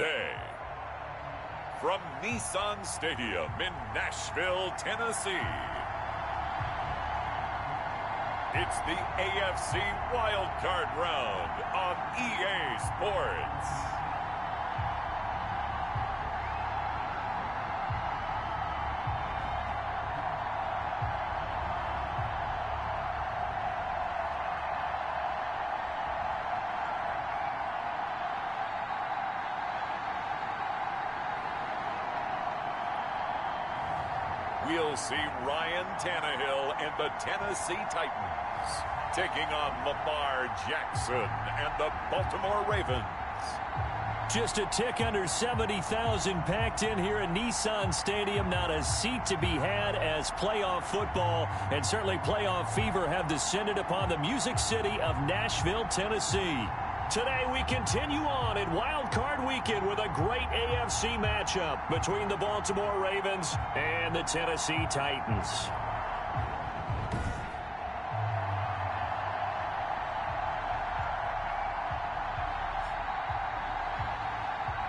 today. From Nissan Stadium in Nashville, Tennessee, it's the AFC Wildcard round on EA Sports. We'll see Ryan Tannehill and the Tennessee Titans taking on Lamar Jackson and the Baltimore Ravens. Just a tick under 70,000 packed in here at Nissan Stadium. Not a seat to be had as playoff football and certainly playoff fever have descended upon the Music City of Nashville, Tennessee. Today we continue on in Wild Card Weekend with a great AFC matchup between the Baltimore Ravens and the Tennessee Titans.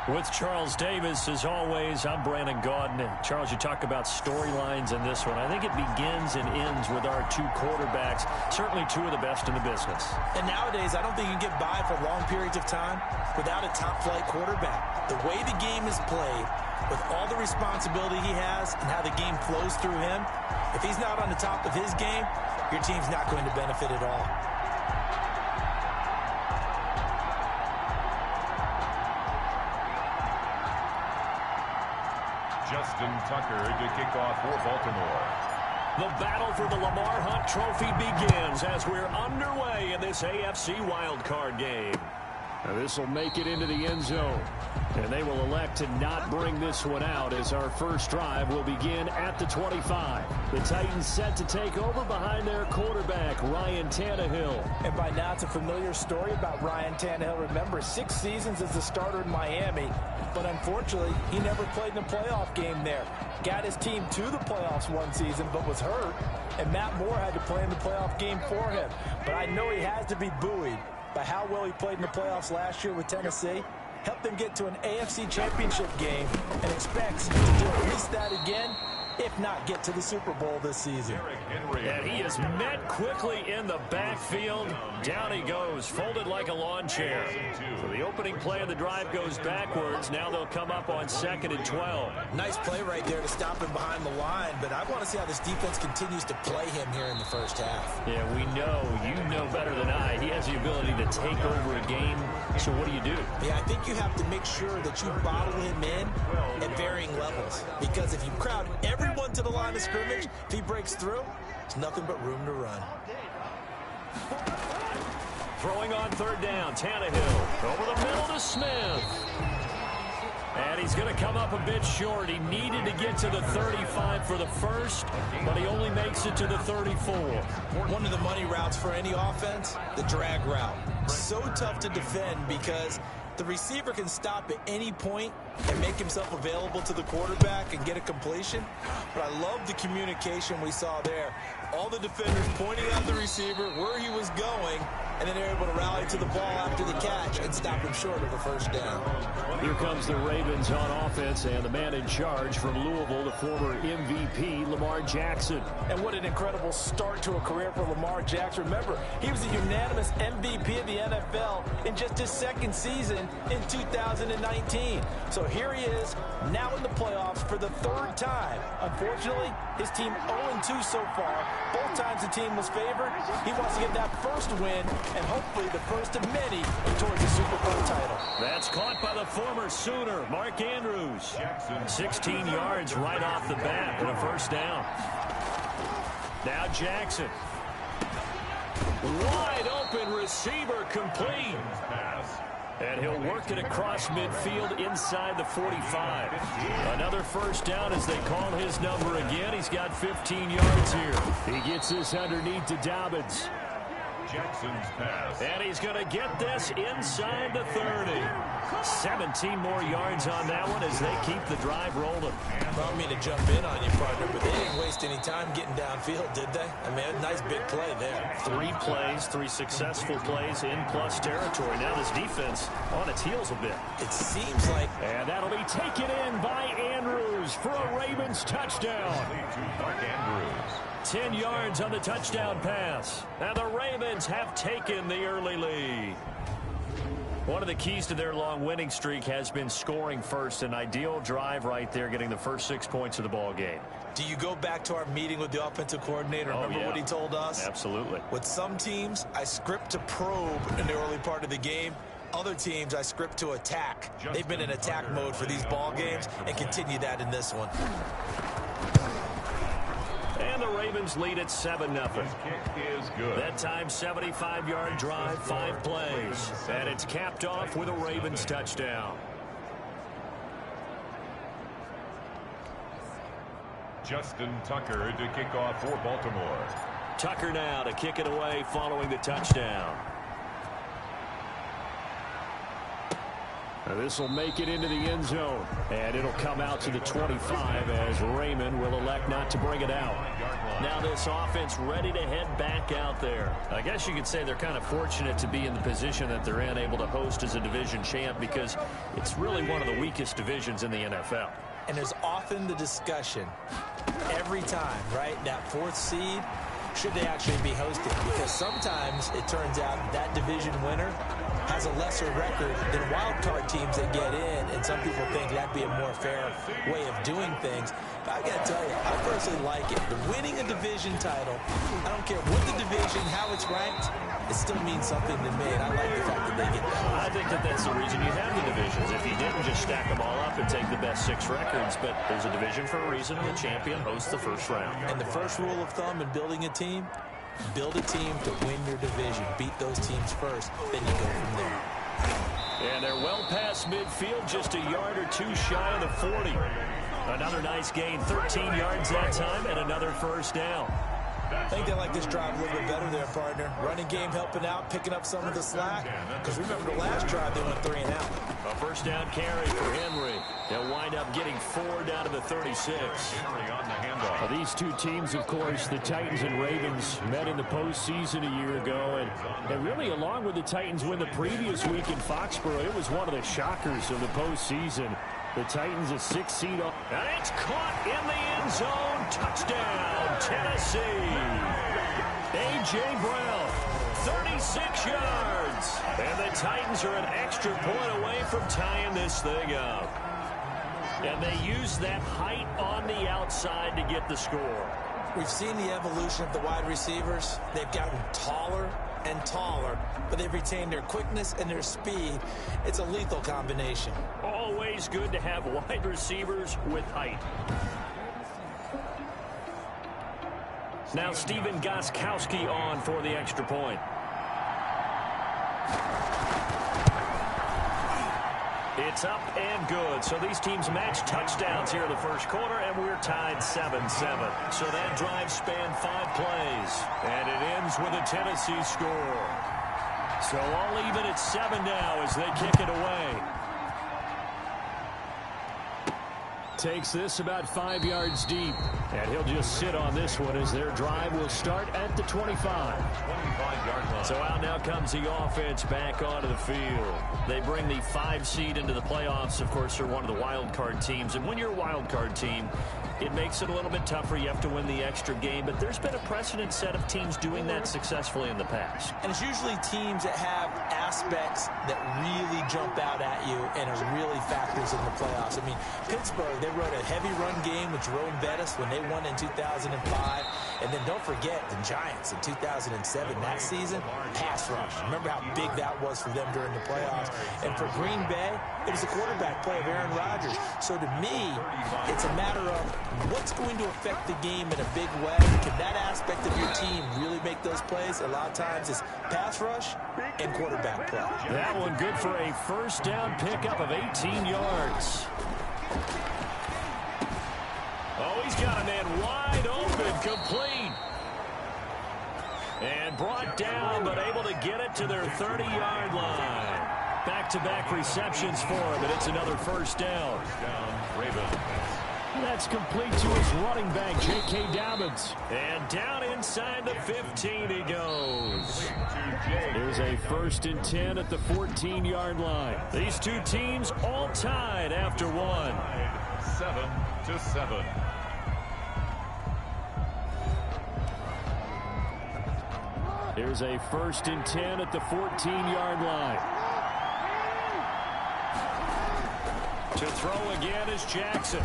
With Charles Davis, as always, I'm Brandon Gaudin. Charles, you talk about storylines in this one. I think it begins and ends with our two quarterbacks, certainly two of the best in the business. And nowadays, I don't think you can get by for long periods of time without a top-flight quarterback. The way the game is played, with all the responsibility he has and how the game flows through him, if he's not on the top of his game, your team's not going to benefit at all. Justin Tucker to kick off for Baltimore. The battle for the Lamar Hunt Trophy begins as we're underway in this AFC wildcard game. Now this will make it into the end zone. And they will elect to not bring this one out as our first drive will begin at the 25. The Titans set to take over behind their quarterback, Ryan Tannehill. And by now, it's a familiar story about Ryan Tannehill. Remember, 6 seasons as the starter in Miami, but unfortunately, he never played in a playoff game there. Got his team to the playoffs one season, but was hurt, and Matt Moore had to play in the playoff game for him. But I know he has to be buoyed by how well he played in the playoffs last year with Tennessee. Helped them get to an AFC championship game and expects to do at least that again, if not get to the Super Bowl this season. And he is met quickly in the backfield. Down he goes, folded like a lawn chair. So the opening play of the drive goes backwards. Now they'll come up on 2nd and 12. Nice play right there to stop him behind the line, but I want to see how this defense continues to play him here in the first half. Yeah, we know, you know better than I, he has the ability to take over a game. So what do you do? Yeah, I think you have to make sure that you bottle him in at varying levels. Because if you crowd everyone to the line of scrimmage, if he breaks through, it's nothing but room to run. Throwing on 3rd down, Tannehill over the middle to Smith. And he's going to come up a bit short. He needed to get to the 35 for the first, but he only makes it to the 34. One of the money routes for any offense, the drag route. So tough to defend because the receiver can stop at any point and make himself available to the quarterback and get a completion. But I love the communication we saw there. All the defenders pointing at the receiver where he was going, and then they're able to rally to the ball after the catch and stop him short of the first down. Here comes the Ravens on offense, and the man in charge from Louisville, the former MVP, Lamar Jackson. And what an incredible start to a career for Lamar Jackson. Remember, he was a unanimous MVP of the NFL in just his 2nd season in 2019. So here he is, now in the playoffs for the 3rd time. Unfortunately, his team 0-2 so far. Both times the team was favored. He wants to get that first win, and hopefully the first of many towards the Super Bowl title. That's caught by the former Sooner, Mark Andrews. 16 yards right off the bat and a first down. Now Jackson. Wide open receiver complete. And he'll work it across midfield inside the 45. Another first down as they call his number again. He's got 15 yards here. He gets this underneath to Dobbins. Jackson's pass. And he's going to get this inside the 30. 17 more yards on that one as they keep the drive rolling. I don't mean to jump in on you, partner, but they didn't waste any time getting downfield, did they? I mean, a nice big play there. 3 plays, 3 successful plays in plus territory. Now this defense on its heels a bit. It seems like... And that'll be taken in by Andrews for a Ravens touchdown. 10 yards on the touchdown pass. And the Ravens have taken the early lead. One of the keys to their long winning streak has been scoring first. An ideal drive right there, getting the first 6 points of the ball game. Do you go back to our meeting with the offensive coordinator? Remember what he told us? Absolutely. With some teams, I script to probe in the early part of the game. Other teams, I script to attack. They've been in attack mode for these ball games and continue that in this one. And the Ravens lead at 7-0. That time, 75-yard drive, 5 plays. And it's capped off with a Ravens touchdown. Justin Tucker to kick off for Baltimore. Tucker now to kick it away following the touchdown. This will make it into the end zone, and it'll come out to the 25 as Raymond will elect not to bring it out. Now this offense ready to head back out there. I guess you could say they're kind of fortunate to be in the position that they're in, able to host as a division champ, because it's really one of the weakest divisions in the NFL. And there's often the discussion every time, right, that 4th seed, should they actually be hosted? Because sometimes it turns out that division winner has a lesser record than wild card teams that get in, and some people think that'd be a more fair way of doing things. But I gotta tell you, I personally like it. The winning a division title, I don't care what the division, how it's ranked, it still means something to me, and I like the fact that they get that. I think that that's the reason you have the divisions. If you didn't, just stack them all up and take the best 6 records. But there's a division for a reason. The champion hosts the first round. And the first rule of thumb in building a team, build a team to win your division. Beat those teams first, then you go from there. And they're well past midfield, just a yard or 2 shy of the 40. Another nice gain, 13 yards that time, and another first down. I think they like this drive a little bit better there, partner. Running game helping out, picking up some of the slack. Because remember the last drive, they went 3 and out. A first down carry for Henry. They'll wind up getting 4 down to the 36. These two teams, of course, the Titans and Ravens, met in the postseason a year ago. And really, along with the Titans win the previous week in Foxborough, it was one of the shockers of the postseason. The Titans a 6 seed. And it's caught in the end zone. Touchdown, Tennessee. A.J. Brown, 36 yards. And the Titans are an extra point away from tying this thing up. And they use that height on the outside to get the score. We've seen the evolution of the wide receivers. They've gotten taller and taller, but they've retained their quickness and their speed. It's a lethal combination. Always good to have wide receivers with height. Now Steven Gostkowski on for the extra point. It's up and good. So these teams match touchdowns here in the first quarter, and we're tied 7-7. So that drive spanned 5 plays, and it ends with a Tennessee score. So all even at 7 now as they kick it away. Takes this about 5 yards deep. And he'll just sit on this one as their drive will start at the 25. 25-yard line. So out now comes the offense back onto the field. They bring the 5 seed into the playoffs. Of course, they're one of the wild card teams. And when you're a wild card team, it makes it a little bit tougher. You have to win the extra game. But there's been a precedent set of teams doing that successfully in the past. And it's usually teams that have aspects that really jump out at you and are really factors in the playoffs. I mean, Pittsburgh, they wrote a heavy run game with Jerome Bettis when they won in 2005. And then don't forget the Giants in 2007, that season, pass rush. Remember how big that was for them during the playoffs. And for Green Bay, it was the quarterback play of Aaron Rodgers. So to me, it's a matter of what's going to affect the game in a big way. Can that aspect of your team really make those plays? A lot of times it's pass rush and quarterback play. That one good for a first down pickup of 18 yards. Oh, he's got a man wide open, complete. And brought down, but able to get it to their 30-yard line. Back-to-back receptions for him, and it's another first down. Ravens. That's complete to his running back, J.K. Dobbins. And down inside the 15 he goes. There's a 1st and 10 at the 14-yard line. These two teams all tied after one. 7-7. There's a 1st and 10 at the 14-yard line. To throw again is Jackson.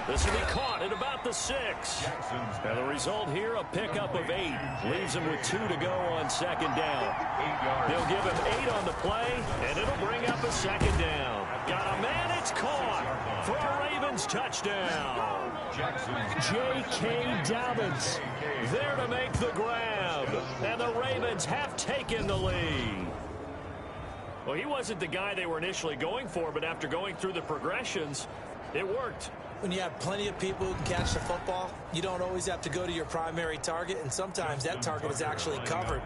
This will be caught at about the 6. And the result here, a pickup of 8. Leaves him with 2 to go on 2nd down. They'll give him 8 on the play, and it'll bring up a 2nd down. Got a man, it's caught for a Ravens touchdown. J.K. Dobbins There to make the grab. And the Ravens have taken the lead. Well, he wasn't the guy they were initially going for, but after going through the progressions, it worked. When you have plenty of people who can catch the football, you don't always have to go to your primary target, and sometimes that target is actually covered.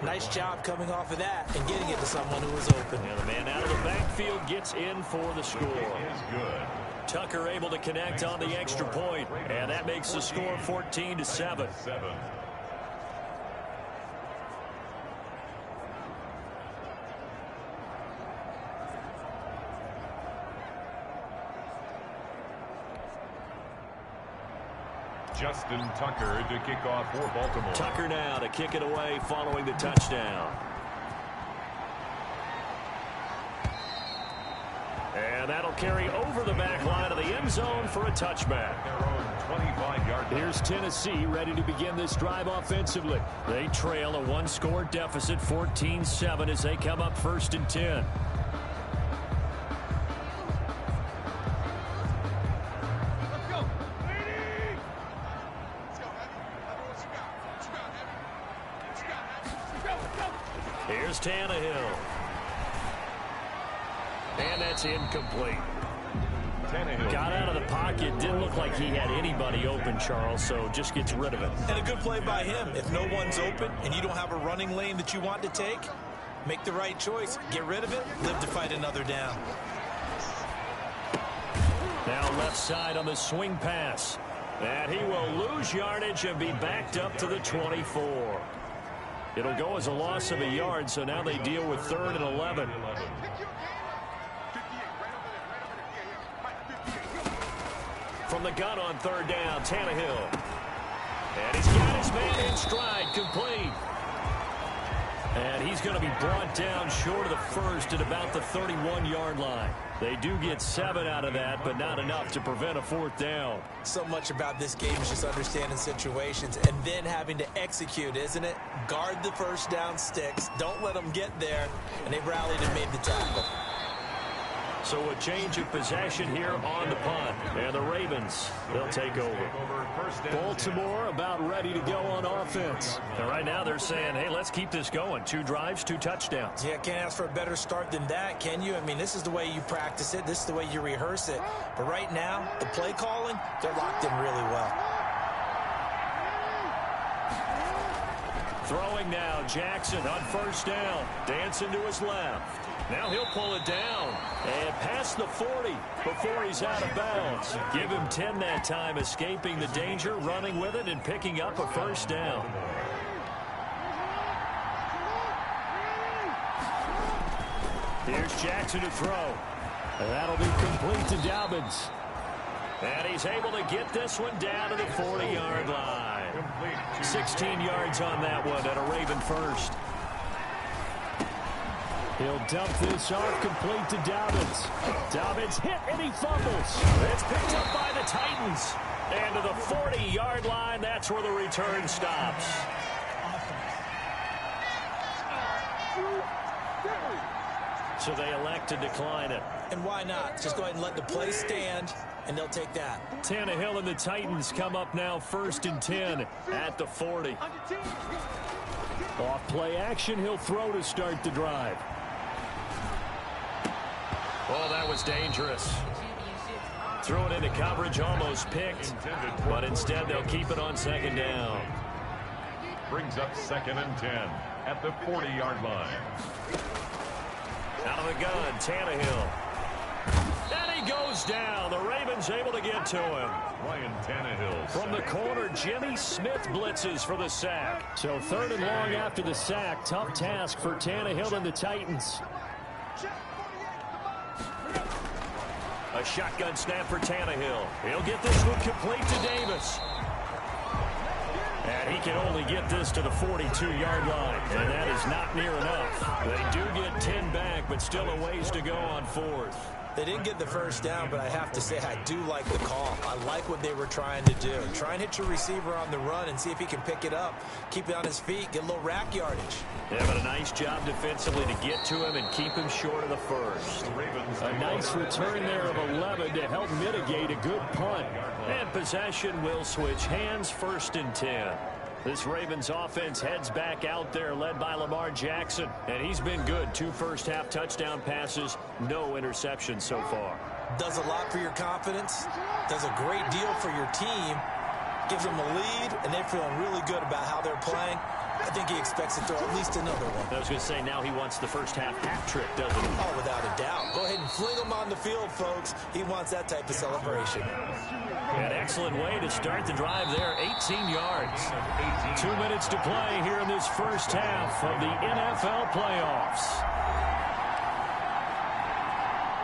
Nice job coming off of that and getting it to someone who was open. And the man out of the backfield gets in for the score. Tucker able to connect on the extra point, and that makes the score 14-7. Justin Tucker to kick off for Baltimore. Tucker now to kick it away following the touchdown. And that'll carry over the back line of the end zone for a touchback. Their own 25-yard line. Here's Tennessee ready to begin this drive offensively. They trail a one-score deficit, 14-7, as they come up 1st and 10. Here's Tannehill. And that's incomplete. Tannehill Got out of the pocket. Didn't look like he had anybody open, Charles, so just gets rid of it. And a good play by him. If no one's open and you don't have a running lane that you want to take, make the right choice. Get rid of it. Live to fight another down. Now left side on the swing pass. And he will lose yardage and be backed up to the 24. It'll go as a loss of a yard, so now they deal with 3rd and 11. From the gun on 3rd down, Tannehill. And he's got his man in stride, complete. And he's going to be brought down short of the 1st at about the 31-yard line. They do get 7 out of that, but not enough to prevent a 4th down. So much about this game is just understanding situations and then having to execute, isn't it? Guard the 1st down sticks. Don't let them get there. And they rallied and made the tackle. So a change of possession here on the punt. And the Ravens, they'll take over. Baltimore about ready to go on offense. And right now they're saying, hey, let's keep this going. 2 drives, 2 touchdowns. Yeah, can't ask for a better start than that, can you? I mean, this is the way you practice it. This is the way you rehearse it. But right now, the play calling, they're locked in really well. Throwing now, Jackson on 1st down. Dancing to his left. Now he'll pull it down and past the 40 before he's out of bounds. Give him 10 that time, escaping the danger, running with it, and picking up a 1st down. Here's Jackson to throw. And that'll be complete to Dobbins. And he's able to get this one down to the 40-yard line. 16 yards on that one at a Raven 1st. He'll dump this off complete to Dobbins. Dobbins hit and he fumbles. It's picked up by the Titans. And to the 40-yard line, that's where the return stops. So they elect to decline it. And why not? Just go ahead and let the play stand, and they'll take that. Tannehill and the Titans come up now 1st and 10 at the 40. Off play action, he'll throw to start the drive. Oh, that was dangerous. Threw it into coverage, almost picked. But instead, they'll keep it on 2nd down. Brings up 2nd and 10 at the 40-yard line. Out of the gun, Tannehill. And he goes down. The Ravens able to get to him. Ryan Tannehill. From the corner, Jimmy Smith blitzes for the sack. So 3rd and long after the sack. Tough task for Tannehill and the Titans. A shotgun snap for Tannehill. He'll get this one complete to Davis. And he can only get this to the 42-yard line. And that is not near enough. They do get 10 back, but still a ways to go on 4th. They didn't get the first down, but I have to say I do like the call. I like what they were trying to do. Try and hit your receiver on the run and see if he can pick it up. Keep it on his feet, get a little rack yardage. Yeah, but a nice job defensively to get to him and keep him short of the first. A nice return there of 11 to help mitigate a good punt. And possession will switch hands, 1st and 10. This Ravens offense heads back out there, led by Lamar Jackson. And he's been good. 2 first-half touchdown passes, no interceptions so far. Does a lot for your confidence. Does a great deal for your team. Gives them a lead, and they're feeling really good about how they're playing. I think he expects to throw at least another one. I was going to say, now he wants the first-half hat trick, doesn't he? Oh, without a doubt. Go ahead and fling him on the field, folks. He wants that type of celebration. An excellent way to start the drive there, 18 yards. 2 minutes to play here in this first half of the NFL playoffs.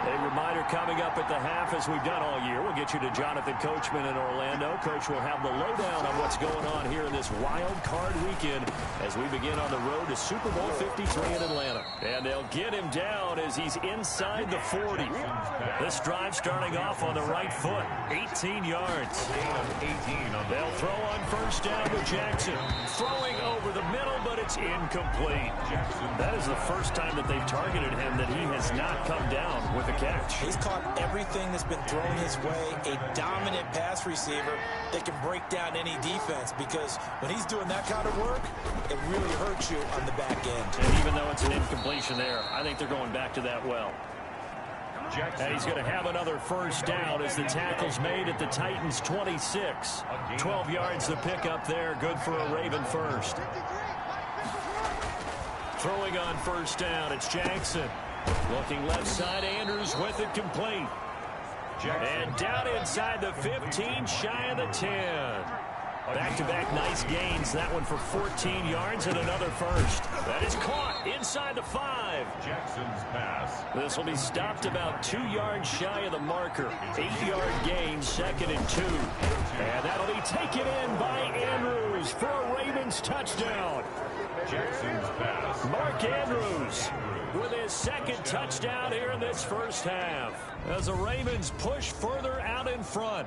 A reminder coming up at the half, as we've done all year. We'll get you to Jonathan Coachman in Orlando. Coach will have the lowdown on what's going on here in this wild card weekend as we begin on the road to Super Bowl 53 in Atlanta. And they'll get him down as he's inside the 40. This drive starting off on the right foot, 18 yards. They'll throw on first down to Jackson. Throwing over the middle, but it's incomplete. That is the first time that they've targeted him that he has not come down with a catch. He's caught everything that's been thrown his way. A dominant pass receiver that can break down any defense, because when he's doing that kind of work, it really hurts you on the back end. And even though it's an incompletion there, I think they're going back to that well. And he's going to have another first down as the tackle's made at the Titans' 26. 12 yards to pick up there. Good for a Raven first. Throwing on first down, it's Jackson. Looking left side, Andrews with it complete. And down inside the 15, shy of the 10. Back-to-back nice gains. That one for 14 yards and another first. That is caught inside the 5. Jackson's pass. This will be stopped about 2 yards shy of the marker. 8-yard gain, 2nd and 2. And that'll be taken in by Andrews for a Ravens touchdown. Jackson's pass. Mark Andrews with his 2nd touchdown here in this first half, as the Ravens push further out in front.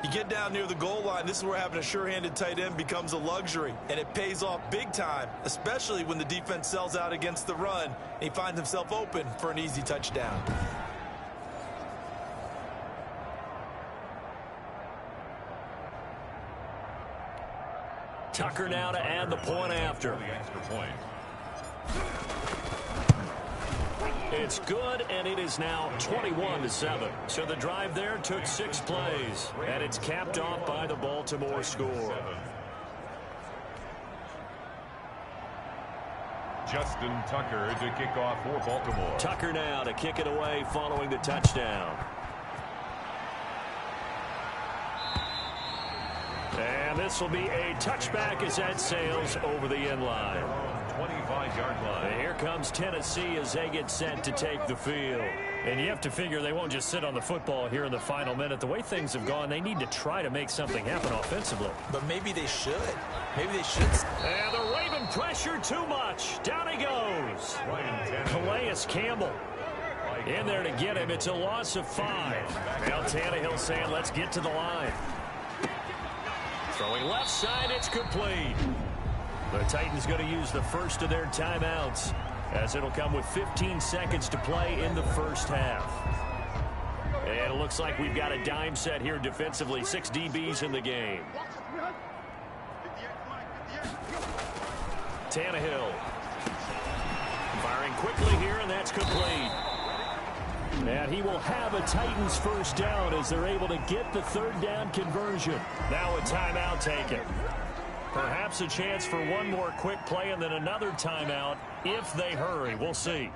You get down near the goal line, this is where having a sure-handed tight end becomes a luxury, and it pays off big time, especially when the defense sells out against the run, and he finds himself open for an easy touchdown. Tucker now to add the point after. The extra point. It's good, and it is now 21-7. So the drive there took 6 plays, and it's capped off by the Baltimore score. Justin Tucker to kick off for Baltimore. Tucker now to kick it away following the touchdown. And this will be a touchback as that sails over the end line. 25-yard line. And here comes Tennessee as they get set to take the field. And you have to figure they won't just sit on the football here in the final minute. The way things have gone, they need to try to make something happen offensively. But maybe they should. Maybe they should. And the Raven pressure too much. Down he goes. Calais Campbell in there to get him. It's a loss of 5. Now Tannehill saying, let's get to the line. Throwing left side, it's complete. The Titans going to use the first of their timeouts, as it'll come with 15 seconds to play in the first half. And it looks like we've got a dime set here defensively. 6 DBs in the game. Tannehill firing quickly here, and that's complete. And he will have a Titans first down as they're able to get the 3rd down conversion. Now a timeout taken. Perhaps a chance for one more quick play and then another timeout if they hurry. We'll see.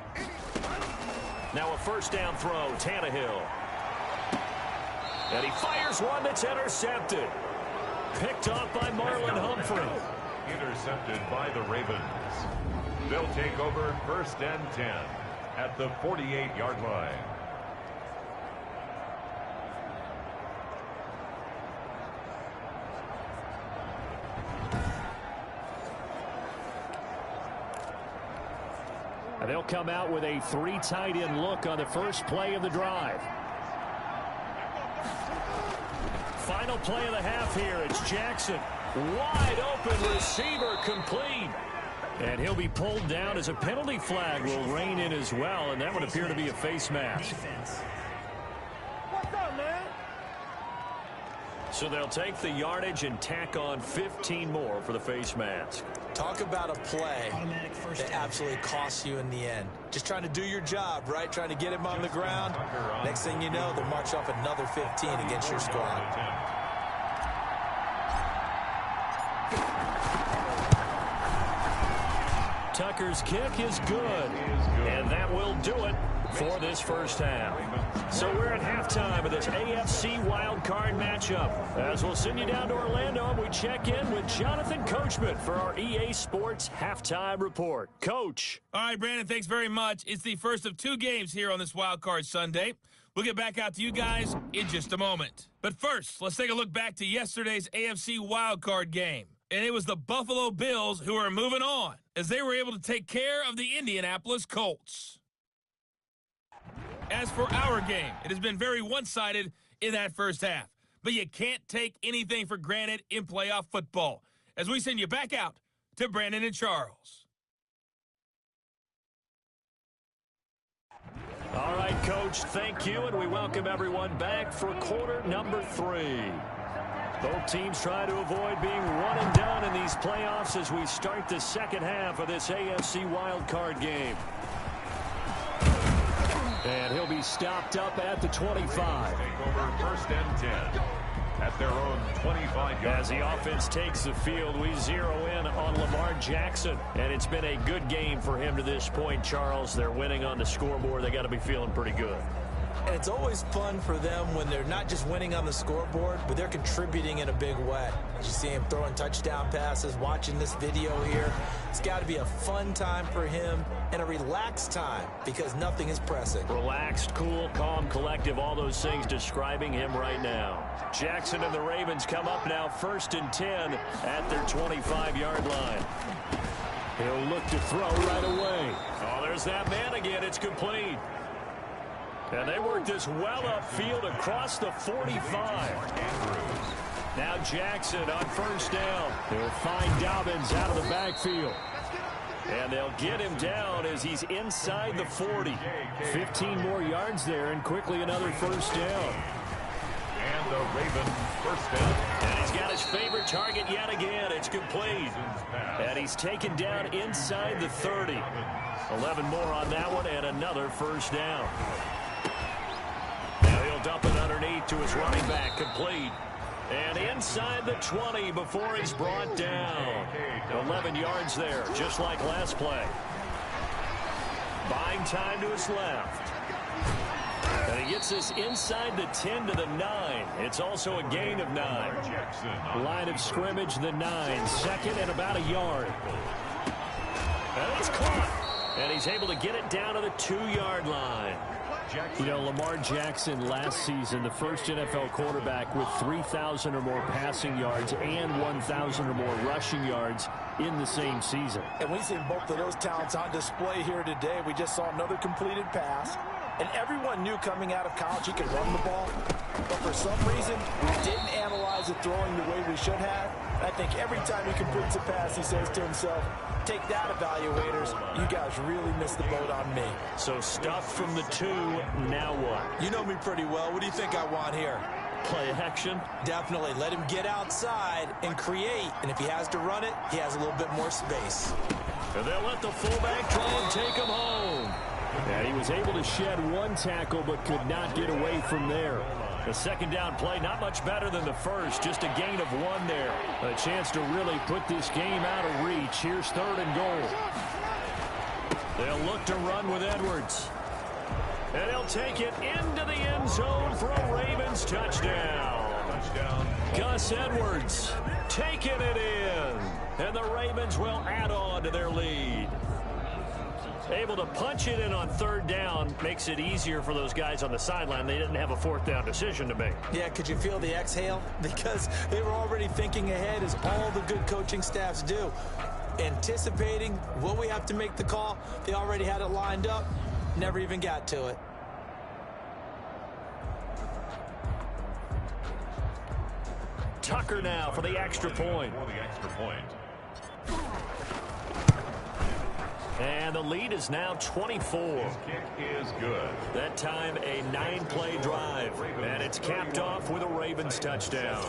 Now a first down throw, Tannehill. And he fires one that's intercepted. Picked off by Marlon Humphrey. Intercepted by the Ravens. They'll take over first and 10 at the 48-yard line. And they'll come out with a 3 tight end look on the first play of the drive. Final play of the half here. It's Jackson. Wide open receiver complete. And he'll be pulled down as a penalty flag will rein in as well. And that would appear to be a face mask. What's up, man? So they'll take the yardage and tack on 15 more for the face mask. Talk about a play that absolutely costs you in the end. Just trying to do your job, right? Trying to get him on the ground. Next thing you know, they'll march off another 15 against your squad. Tucker's kick is good. And that will do it for this first half. So we're at halftime of this AFC Wildcard matchup. As we'll send you down to Orlando, and we check in with Jonathan Coachman for our EA Sports Halftime Report. Coach. All right, Brandon, thanks very much. It's the first of 2 games here on this Wildcard Sunday. We'll get back out to you guys in just a moment. But first, let's take a look back to yesterday's AFC Wildcard game. And it was the Buffalo Bills who are moving on as they were able to take care of the Indianapolis Colts. As for our game, it has been very one-sided in that first half. But you can't take anything for granted in playoff football. As we send you back out to Brandon and Charles. All right, Coach, thank you, and we welcome everyone back for quarter number 3. Both teams try to avoid being one and done in these playoffs as we start the second half of this AFC wildcard game. And he'll be stopped up at the 25. Take over first and 10 at their own 25 yards. As the offense takes the field, we zero in on Lamar Jackson. And it's been a good game for him to this point, Charles. They're winning on the scoreboard. They got to be feeling pretty good. And it's always fun for them when they're not just winning on the scoreboard, but they're contributing in a big way. You see him throwing touchdown passes, watching this video here. It's got to be a fun time for him and a relaxed time because nothing is pressing. Relaxed, cool, calm, collective, all those things describing him right now. Jackson and the Ravens come up now first and 10 at their 25-yard line. He'll look to throw right away. Oh, there's that man again. It's complete. And they work this well upfield across the 45. Now Jackson on first down. They'll find Dobbins out of the backfield. And they'll get him down as he's inside the 40. 15 more yards there and quickly another first down. And the Ravens first down. And he's got his favorite target yet again. It's complete. And he's taken down inside the 30. 11 more on that one and another first down. Now he'll dump it underneath to his running back, complete. And inside the 20 before he's brought down. 11 yards there, just like last play. Buying time to his left. And he gets this inside the 10 to the 9. It's also a gain of 9. Line of scrimmage, the 9. Second and about a yard. And it's caught. And he's able to get it down to the 2-yard line. You know, Lamar Jackson last season, the first NFL quarterback with 3,000 or more passing yards and 1,000 or more rushing yards in the same season. And we've seen both of those talents on display here today. We just saw another completed pass. And everyone knew coming out of college he could run the ball. But for some reason, we didn't analyze it throwing the way we should have. I think every time he completes a pass, he says to himself, take that, evaluators. You guys really missed the boat on me. So stuffed from the 2, now what? You know me pretty well. What do you think I want here? Play action? Definitely. Let him get outside and create. And if he has to run it, he has a little bit more space. And they'll let the fullback try and take him home. And he was able to shed one tackle but could not get away from there. The second down play, not much better than the first, just a gain of 1 there. A chance to really put this game out of reach. Here's 3rd and goal. They'll look to run with Edwards. And he'll take it into the end zone for a Ravens touchdown. Gus Edwards taking it in. And the Ravens will add on to their lead. Able to punch it in on 3rd down makes it easier for those guys on the sideline. They didn't have a 4th down decision to make. Yeah, could you feel the exhale? Because they were already thinking ahead, as all the good coaching staffs do. Anticipating, will we have to make the call? They already had it lined up. Never even got to it. Tucker now for the extra point. And the lead is now 24. His kick is good. That time a 9-play drive. And it's capped off with a Ravens touchdown.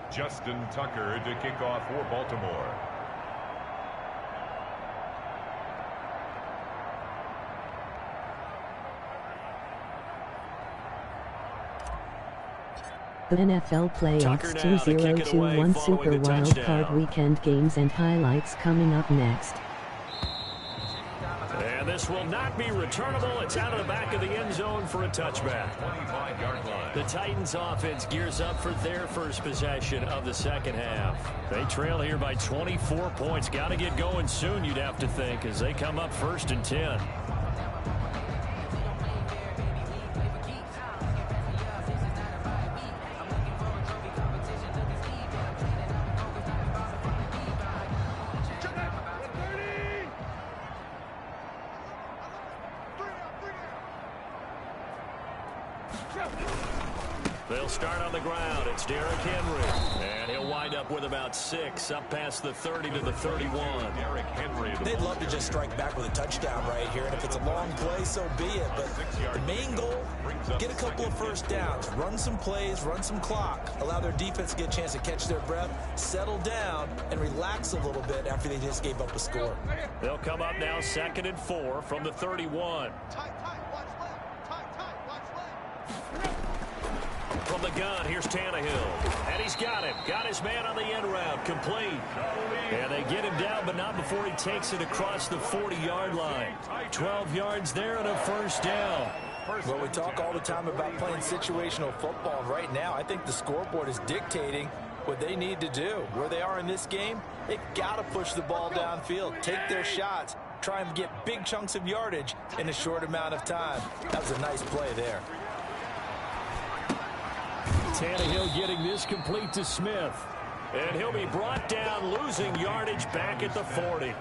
Justin Tucker to kick off for Baltimore. The NFL Playoffs 2021 Super Wildcard Weekend games and highlights coming up next. And this will not be returnable. It's out of the back of the end zone for a touchback. 25-yard line. The Titans offense gears up for their first possession of the second half. They trail here by 24 points. Got to get going soon, you'd have to think, as they come up 1st and 10. They'll start on the ground. It's Derrick Henry. And he'll wind up with about 6 up past the 30 to the 31. Derrick Henry. They'd love to just strike back with a touchdown right here, and if it's a long play, so be it. But the main goal, get a couple of first downs, run some plays, run some clock, allow their defense to get a chance to catch their breath, settle down, and relax a little bit after they just gave up a score. They'll come up now 2nd and 4 from the 31. From the gun, here's Tannehill. And he's got him. Got his man on the end route. Complete. And they get him down, but not before he takes it across the 40-yard line. 12 yards there and a first down. Well, we talk all the time about playing situational football. And right now, I think the scoreboard is dictating what they need to do. Where they are in this game, they've got to push the ball downfield, take their shots, try and get big chunks of yardage in a short amount of time. That was a nice play there. Tannehill getting this complete to Smith. And he'll be brought down, losing yardage back at the 40.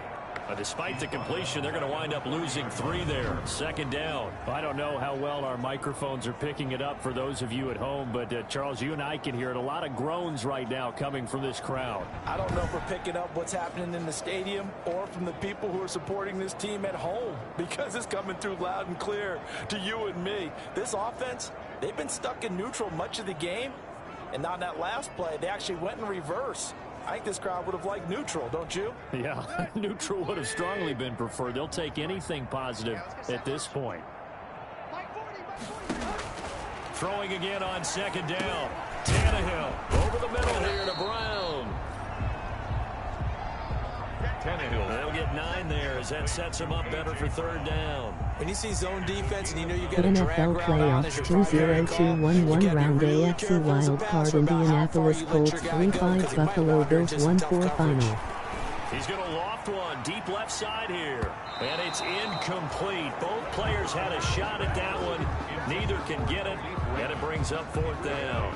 Despite the completion, they're going to wind up losing 3 there. 2nd down. I don't know how well our microphones are picking it up for those of you at home, but Charles, you and I can hear it. A lot of groans right now coming from this crowd. I don't know if we're picking up what's happening in the stadium or from the people who are supporting this team at home, because it's coming through loud and clear to you and me. This offense, they've been stuck in neutral much of the game, and on that last play, they actually went in reverse. I think this crowd would have liked neutral, don't you? Yeah, neutral would have strongly been preferred. They'll take anything positive at this point. Throwing again on 2nd down. Tannehill over the middle here to Brown. Tannehill. They'll get 9 there as that sets them up better for 3rd down. When you see zone defense and you know you got The a drag NFL route on as Playoffs your primary call, 2021 you gotta be round really AFC careful as a Wildcard passer about how Indianapolis far you let Colts your guy go, 'cause 3-5 he might Buffalo wander Bills into some tough 1-4 coverage. final. He's going to loft one deep left side here. And it's incomplete. Both players had a shot at that one. Neither can get it. And it brings up 4th down.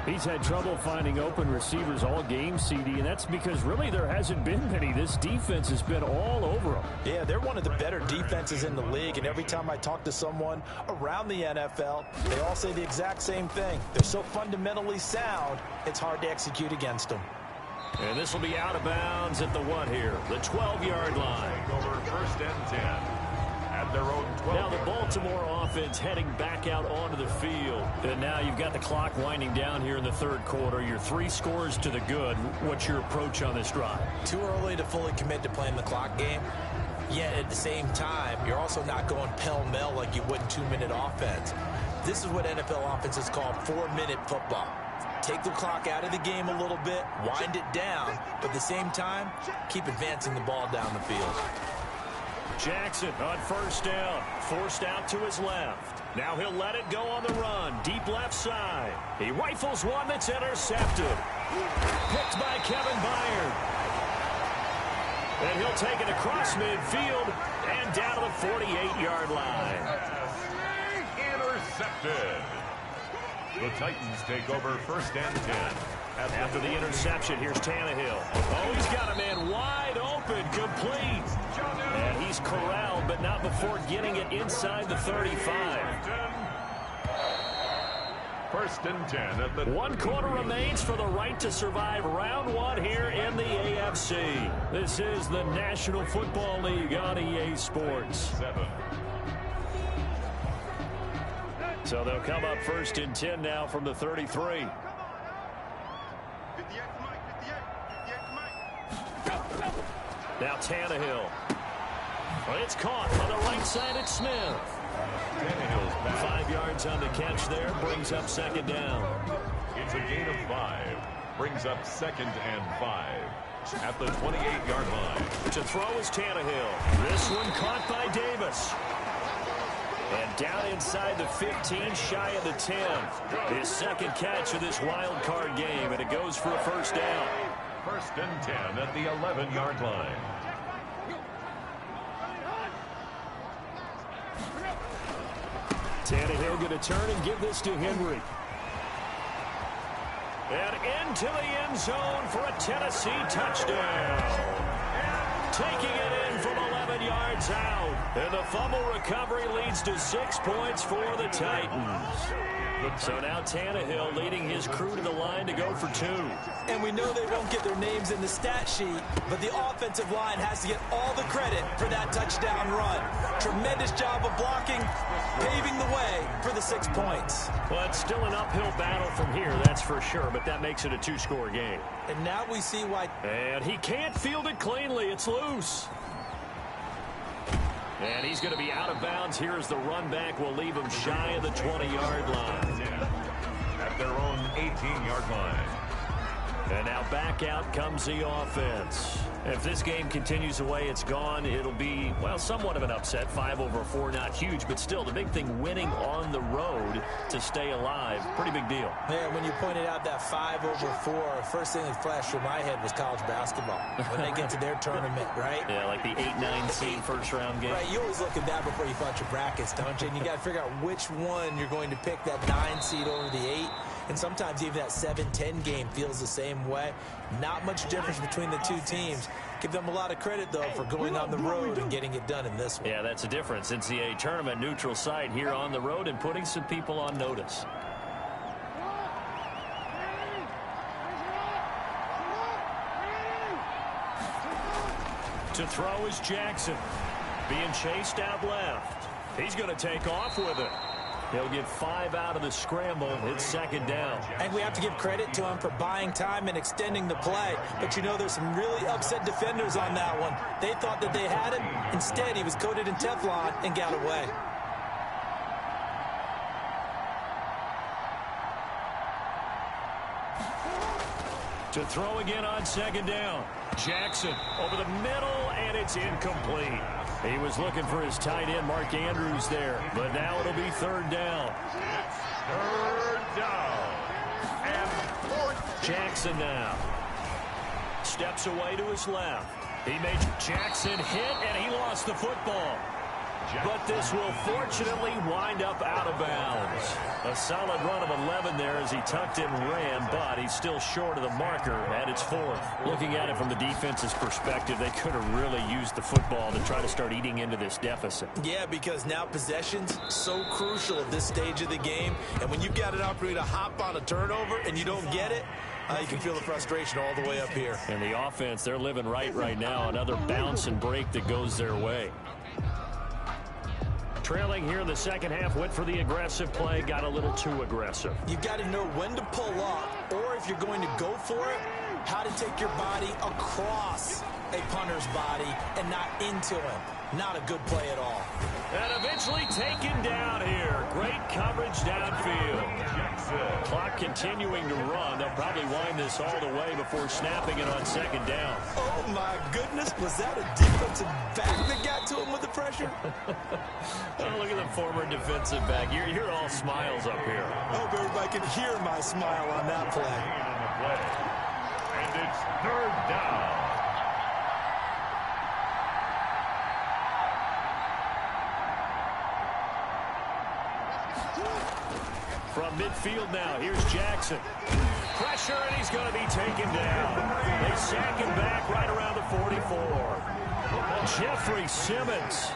He's had trouble finding open receivers all game, CD, and that's because really there hasn't been many. This defense has been all over them. Yeah, they're one of the better defenses in the league, and every time I talk to someone around the NFL, they all say the exact same thing. They're so fundamentally sound, it's hard to execute against them. And this will be out of bounds at the what here? The 12-yard line. Over 1st and 10 at their own 12. Now the Baltimore offense heading back out onto the field. And now you've got the clock winding down here in the third quarter. You're 3 scores to the good. What's your approach on this drive? Too early to fully commit to playing the clock game. Yet at the same time, you're also not going pell-mell like you would in 2-minute offense. This is what NFL offenses call 4-minute football. Take the clock out of the game a little bit, wind it down, but at the same time, keep advancing the ball down the field. Jackson on 1st down, forced out to his left. Now he'll let it go on the run, deep left side. He rifles one that's intercepted. Picked by Kevin Byard. And he'll take it across midfield and down to the 48-yard line. Intercepted. The Titans take over 1st and 10. After the interception, here's Tannehill. Oh, he's got a man wide open, complete. And he's corralled, but not before getting it inside the 35. 1st and 10 at the 1 quarter remains for the right to survive round 1 here in the AFC. This is the National Football League on EA Sports. 7. So they'll come up 1st and 10 now from the 33. Now Tannehill. Well, it's caught on the right side at Smith. Tannehill's back. 5 yards on the catch there, brings up 2nd down. It's a gain of 5. Brings up 2nd and 5 at the 28-yard line. To throw is Tannehill. This one caught by Davis. And down inside the 15, shy of the 10. His 2nd catch of this wild card game, and it goes for a 1st down. 1st and 10 at the 11-yard line. Tannehill going to turn and give this to Henry. And into the end zone for a Tennessee touchdown. Taking it in from 11 yards out. And the fumble recovery leads to 6 points for the Titans. So now Tannehill leading his crew to the line to go for 2. And we know they won't get their names in the stat sheet, but the offensive line has to get all the credit for that touchdown run. Tremendous job of blocking, paving the way for the 6 points. Well, it's still an uphill battle from here, that's for sure, but that makes it a 2-score game. And now we see why. And he can't field it cleanly. It's loose. And he's going to be out of bounds here as the run back will leave him shy of the 20-yard line. At their own 18-yard line. And now back out comes the offense. If this game continues the way it's gone, it'll be, well, somewhat of an upset. 5-4, not huge, but still the big thing, winning on the road to stay alive. Pretty big deal. Yeah, when you pointed out that 5-4, first thing that flashed through my head was college basketball. When they get to their tournament, right? Yeah, like the 8-9 seed first-round game. Right, you always look at that before you fought your brackets, don't you? And you got to figure out which one you're going to pick, that 9 seed over the 8. And sometimes even that 7-10 game feels the same way. Not much difference between the two teams. Give them a lot of credit, though, for going on the road and getting it done in this one. Yeah, that's a difference. NCAA tournament neutral site here on the road and putting some people on notice. To throw is Jackson. Being chased out left. He's going to take off with it. He'll get 5 out of the scramble. It's 2nd down. And we have to give credit to him for buying time and extending the play. But you know, there's some really upset defenders on that one. They thought that they had him. Instead, he was coated in Teflon and got away. To throw again on 2nd down. Jackson over the middle, and it's incomplete. He was looking for his tight end, Mark Andrews, there. But now it'll be 3rd down. It's 3rd down. And 4th. Jackson now. Steps away to his left. He made Jackson hit, and he lost the football. But this will fortunately wind up out of bounds. A solid run of 11 there as he tucked and ran, but he's still short of the marker, and it's 4th. Looking at it from the defense's perspective, they could have really used the football to try to start eating into this deficit. Yeah, because now possession's so crucial at this stage of the game, and when you've got an opportunity to hop on a turnover and you don't get it, You can feel the frustration all the way up here. And the offense, they're living right now. Another bounce and break that goes their way. Trailing here in the second half, went for the aggressive play, got a little too aggressive. You've got to know when to pull up, or if you're going to go for it, how to take your body across a punter's body and not into him. Not a good play at all. And eventually taken down here. Great coverage downfield. Clock continuing to run. They'll probably wind this all the way before snapping it on second down. Oh, my goodness. Was that a defensive back that got to him with the pressure? Oh, look at the former defensive back. You're all smiles up here. I hope everybody can hear my smile on that play. And it's third down. From midfield now, here's Jackson. Pressure, and he's going to be taken down. They sack him back right around the 44. Jeffrey Simmons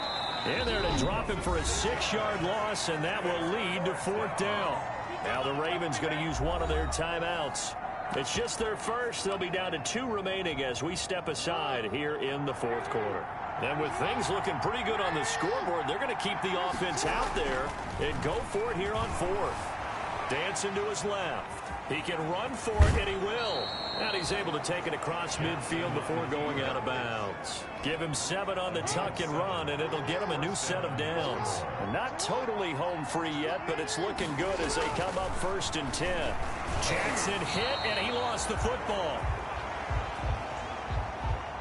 in there to drop him for a 6-yard loss, and that will lead to fourth down. Now the Ravens going to use one of their timeouts. It's just their first. They'll be down to 2 remaining as we step aside here in the fourth quarter. And with things looking pretty good on the scoreboard, they're going to keep the offense out there and go for it here on fourth. Dancing to his left. He can run for it, and he will. And he's able to take it across midfield before going out of bounds. Give him 7 on the tuck and run, and it'll get him a new set of downs. And not totally home free yet, but it's looking good as they come up 1st and 10. Jackson hit, and he lost the football.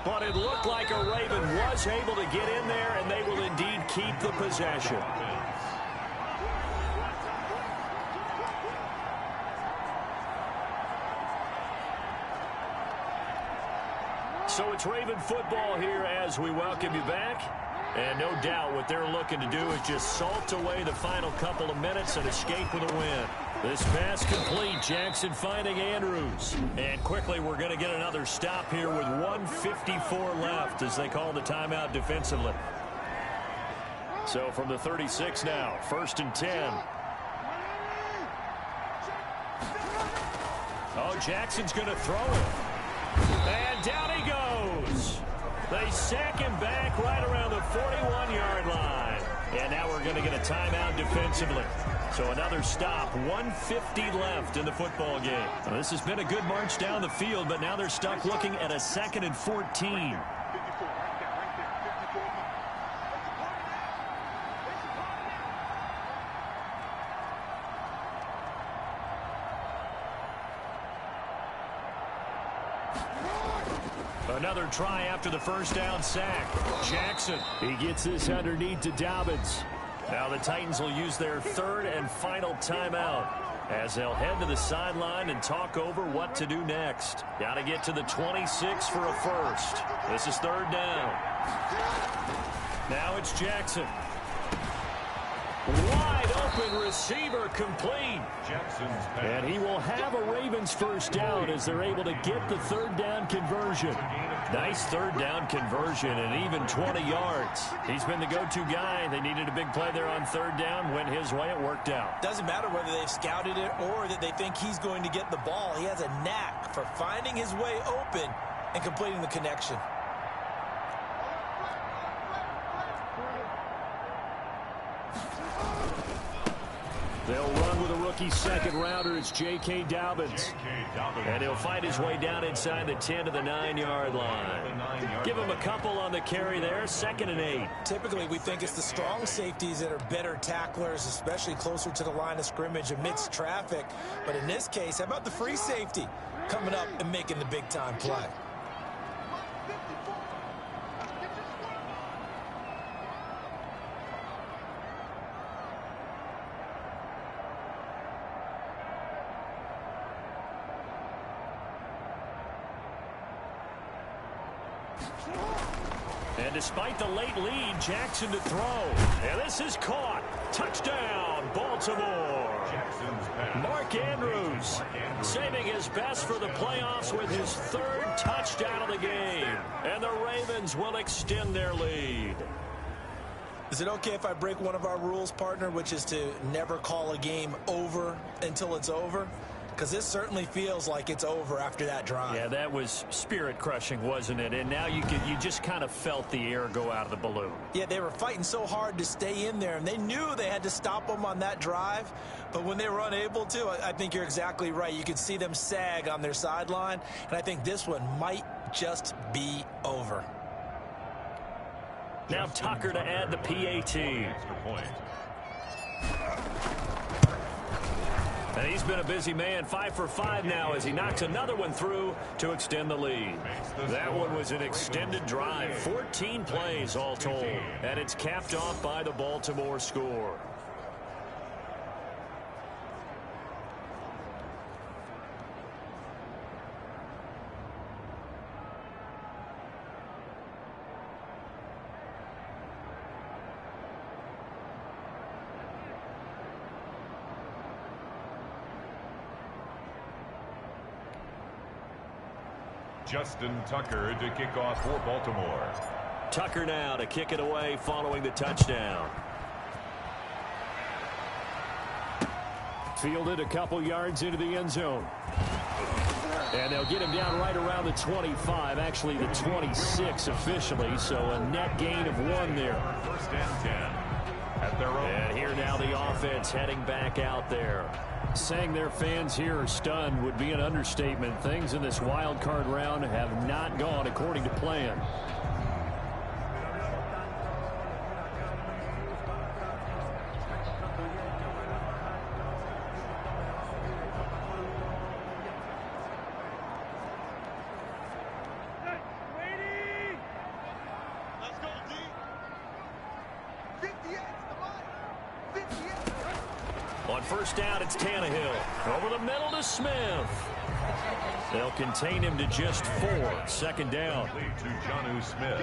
But it looked like a Raven was able to get in there, and they will indeed keep the possession. So it's Raven football here as we welcome you back. And no doubt what they're looking to do is just salt away the final couple of minutes and escape with a win. This pass complete. Jackson finding Andrews. And quickly we're going to get another stop here with 1:54 left as they call the timeout defensively. So from the 36 now, 1st and 10. Oh, Jackson's going to throw it. And down he goes. They sack him back right around the 41-yard line. And now we're going to get a timeout defensively. So another stop, 1:50 left in the football game. Now, this has been a good march down the field, but now they're stuck looking at a 2nd and 14. Another try after the first down sack. Jackson, he gets this underneath to Dobbins. Now the Titans will use their 3rd and final timeout as they'll head to the sideline and talk over what to do next. Got to get to the 26 for a first. This is 3rd down. Now it's Jackson. Wide open receiver complete. And he will have a Ravens first down as they're able to get the 3rd down conversion. Nice 3rd down conversion and even 20 yards. He's been the go-to guy. They needed a big play there on 3rd down. Went his way. It worked out. Doesn't matter whether they've scouted it or that they think he's going to get the ball. He has a knack for finding his way open and completing the connection. They'll run with a rookie 2nd rounder. It's J.K. Dobbins. And he'll fight his way down inside the 10 to the 9-yard line. Give him a couple on the carry there. 2nd and 8. Typically, we think it's the strong safeties that are better tacklers, especially closer to the line of scrimmage amidst traffic. But in this case, how about the free safety coming up and making the big-time play? And despite the late lead, Jackson to throw. And this is caught. Touchdown, Baltimore. Mark Andrews saving his best for the playoffs with his 3rd touchdown of the game. And the Ravens will extend their lead. Is it okay if I break one of our rules, partner, which is to never call a game over until it's over? because this certainly feels like it's over after that drive. Yeah, that was spirit-crushing, wasn't it? And now you just kind of felt the air go out of the balloon. Yeah, they were fighting so hard to stay in there, and they knew they had to stop them on that drive. But when they were unable to, I think you're exactly right. You could see them sag on their sideline, and I think this one might just be over. Now Tucker to add the PAT. Extra point. And he's been a busy man, 5 for 5 now as he knocks another one through to extend the lead. That one was an extended drive, 14 plays all told, and it's capped off by the Baltimore score. Justin Tucker to kick off for Baltimore. Tucker now to kick it away following the touchdown. Fielded a couple yards into the end zone. And they'll get him down right around the 25, actually the 26 officially, so a net gain of 1 there. First and 10 at their own. And here now the offense heading back out there. Saying their fans here are stunned would be an understatement. Things in this wild card round have not gone according to plan. On first down, it's Tannehill. Over the middle to Smith. They'll contain him to just 4. Second down. Lead to Jonnu Smith.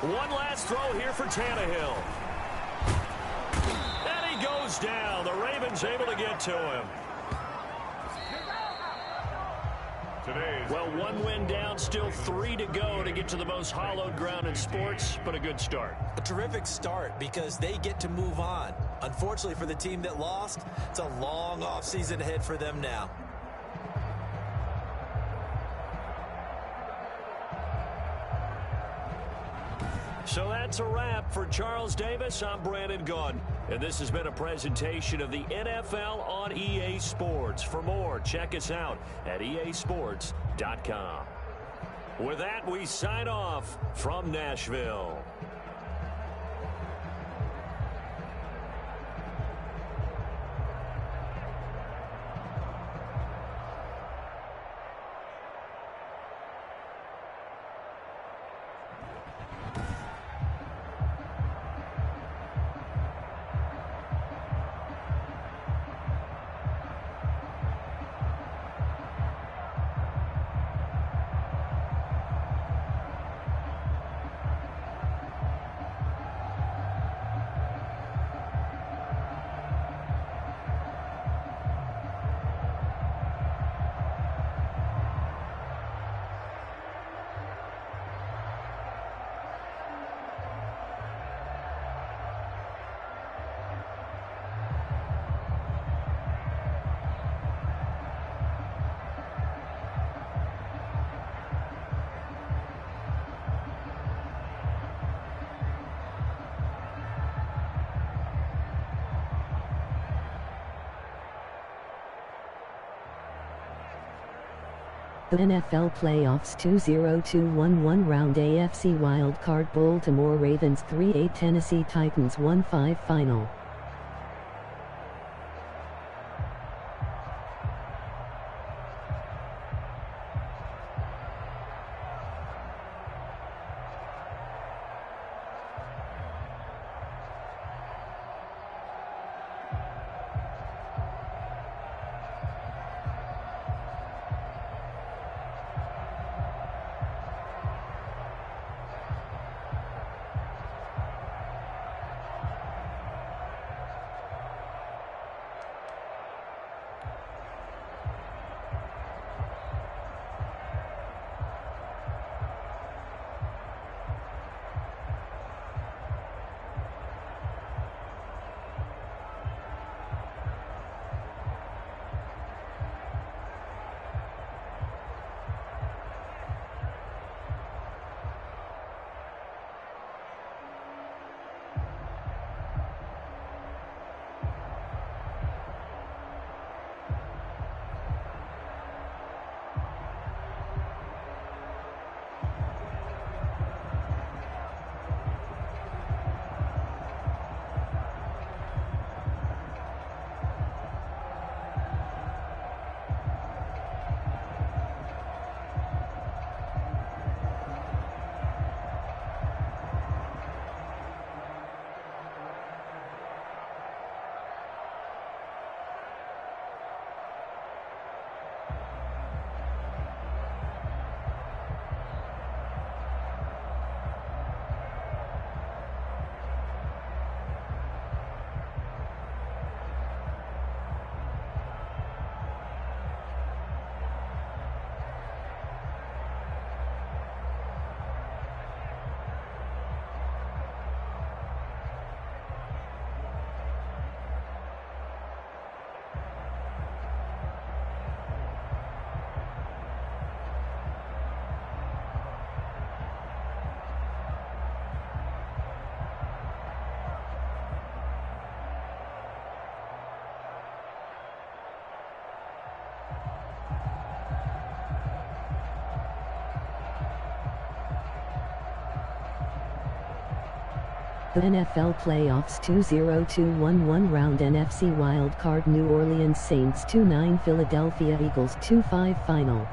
One last throw here for Tannehill. And he goes down. The Ravens able to get to him. Well, 1 win down, still 3 to go to get to the most hallowed ground in sports, but a good start. A terrific start because they get to move on. Unfortunately for the team that lost, it's a long offseason ahead for them now. So that's a wrap for Charles Davis. I'm Brandon Gunn. And this has been a presentation of the NFL on EA Sports. For more, check us out at easports.com. With that, we sign off from Nashville. The NFL Playoffs 2-0-2-1-1 round AFC Wildcard Baltimore Ravens 3-8 Tennessee Titans 1-5 final. The NFL Playoffs 2-0-2-1-1 round NFC Wildcard New Orleans Saints 2-9 Philadelphia Eagles 2-5 final.